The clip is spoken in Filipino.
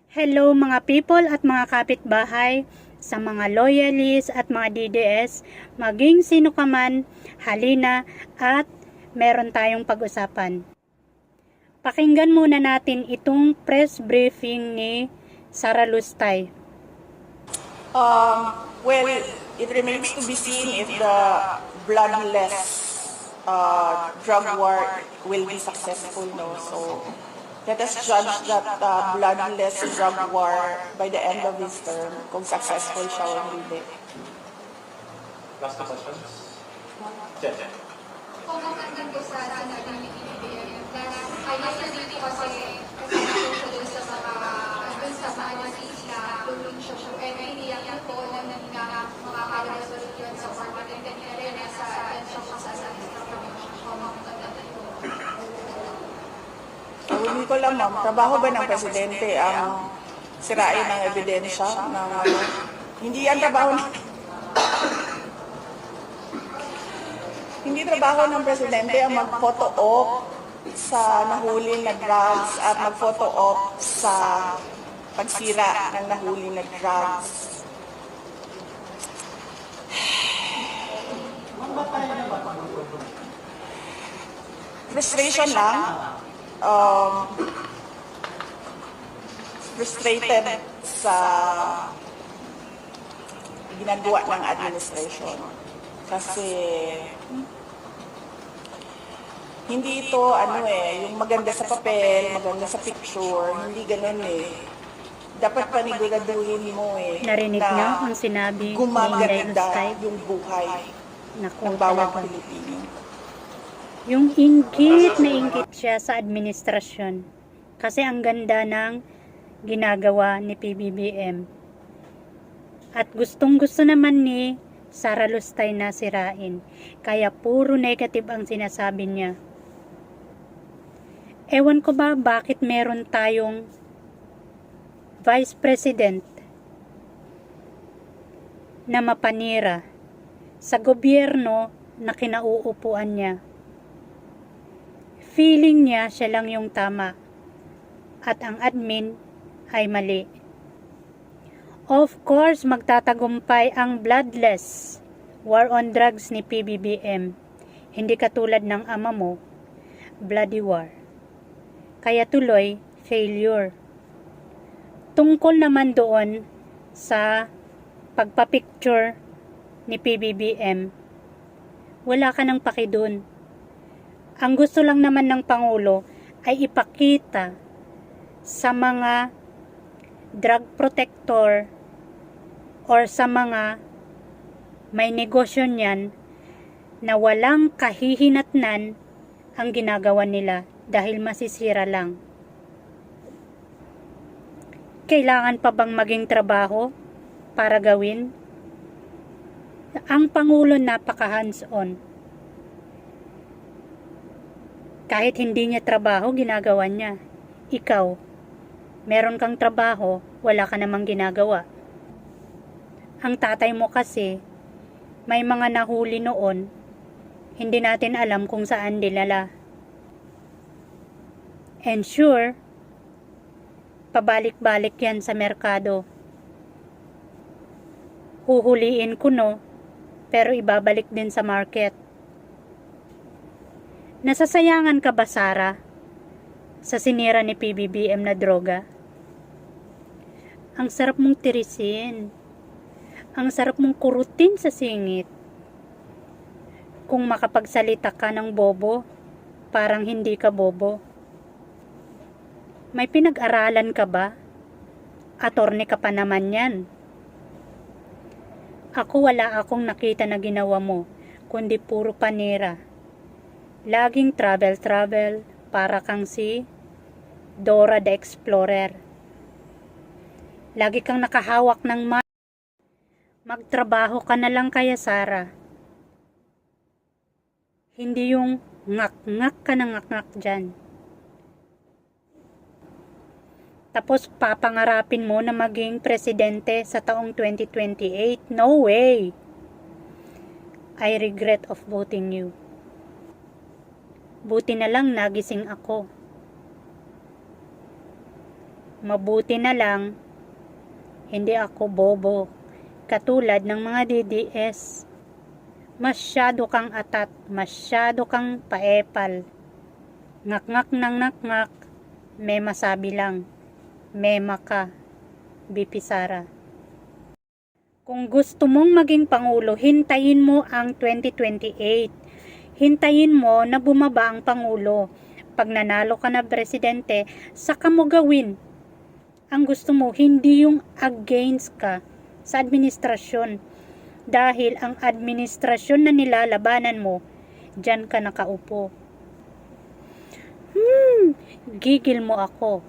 Hello mga people at mga kapitbahay, sa mga loyalists at mga DDS, maging sino ka man, halina at meron tayong pag-usapan. Pakinggan muna natin itong press briefing ni Sara Lustay. Well, it remains to be seen if the bloodless drug war will be successful, no? So, let us judge that bloodless drug war by the end of this term, kung successful siya o hindi. Last two questions. Jen. Kung magandang ko sa sinabi ni PBBM, ay yesterday kasi kasama siya dun sa mga isla, tulong siya siya, and iniyak po na mga kalabas yun sa format, and then rin sa siya sa Hindi ko lang, ma'am, trabaho ba ng presidente ang sirain ng ebidensya? Hindi yan trabaho Hindi trabaho ng presidente ang mag-photo op sa nahuli na drugs at mag-photo op sa pagsira ng nahuli na drugs. Frustration lang. Frustrated sa ginagawa ng administration. Kasi hindi ito yung maganda sa papel, maganda sa picture, hindi ganun eh. Dapat paniguraduhin mo Narinig na niyo ang sinabi ni Inday gumaganda Lustay? yung buhay Naku, ng bawat talaga. Pilipino. Yung inggit na inggit siya sa administrasyon. Kasi ang ganda ng ginagawa ni PBBM. At gustong gusto naman ni Sara Lustay na sirain. Kaya puro negative ang sinasabi niya. Ewan ko ba bakit meron tayong Vice President na mapanira sa gobyerno na kinauupuan niya. Feeling niya siya lang yung tama at ang admin ay mali. Of course, magtatagumpay ang bloodless war on drugs ni PBBM. Hindi katulad ng ama mo, bloody war. Kaya tuloy, failure. Tungkol naman doon sa pagpapicture ni PBBM, wala ka nang paki dun. Ang gusto lang naman ng Pangulo ay ipakita sa mga drug protector or sa mga may negosyo niyan na walang kahihinatnan ang ginagawa nila dahil masisira lang. Kailangan pa bang maging trabaho para gawin? Ang Pangulo napaka hands-on. Kahit hindi niya trabaho, ginagawa niya. Ikaw, meron kang trabaho, wala ka namang ginagawa. Ang tatay mo kasi, may mga nahuli noon, hindi natin alam kung saan dinala. And sure, pabalik-balik yan sa merkado. Huhuliin ko no, pero ibabalik din sa market. Nasasayangan ka ba, Sara, sa sinira ni PBBM na droga? Ang sarap mong tirisin. Ang sarap mong kurutin sa singit. Kung makapagsalita ka ng bobo, parang hindi ka bobo. May pinag-aralan ka ba? Attorney ka pa naman yan. Ako wala akong nakita na ginawa mo, kundi puro panira. Laging travel, para kang si Dora the Explorer. Lagi kang nakahawak ng magtrabaho ka na lang kaya, Sara. Hindi yung ngak-ngak ka na ngak-ngak dyan. Tapos papangarapin mo na maging presidente sa taong 2028. No way! I regret of voting you. Buti na lang nagising ako. Mabuti na lang, hindi ako bobo, katulad ng mga DDS. Masyado kang atat, masyado kang paepal. Ngak-ngak ng ngak-ngak, may masabi lang, mema ka, BP Sara. Kung gusto mong maging Pangulo, hintayin mo ang 2028. Hintayin mo na bumaba ang Pangulo. Pag nanalo ka na presidente, saka mo gawin. Ang gusto mo, hindi yung against ka sa administrasyon. Dahil ang administrasyon na nilalabanan mo, dyan ka nakaupo. Gigil mo ako.